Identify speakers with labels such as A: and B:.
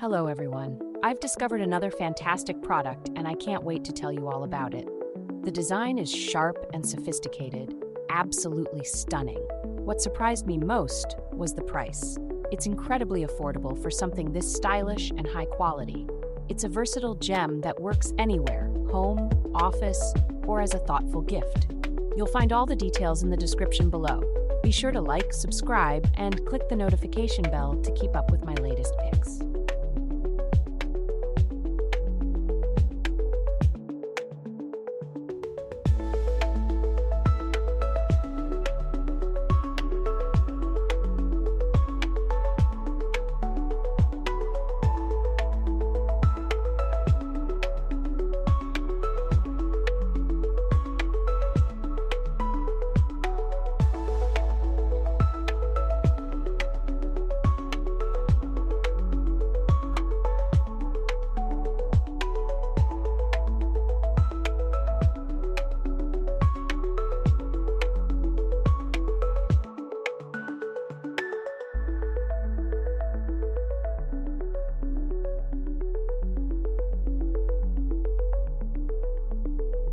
A: Hello everyone. I've discovered another fantastic product and I can't wait to tell you all about it. The design is sharp and sophisticated, absolutely stunning. What surprised me most was the price. It's incredibly affordable for something this stylish and high quality. It's a versatile gem that works anywhere, home, office, or as a thoughtful gift. You'll find all the details in the description below. Be sure to like, subscribe, and click the notification bell to keep up with my latest picks.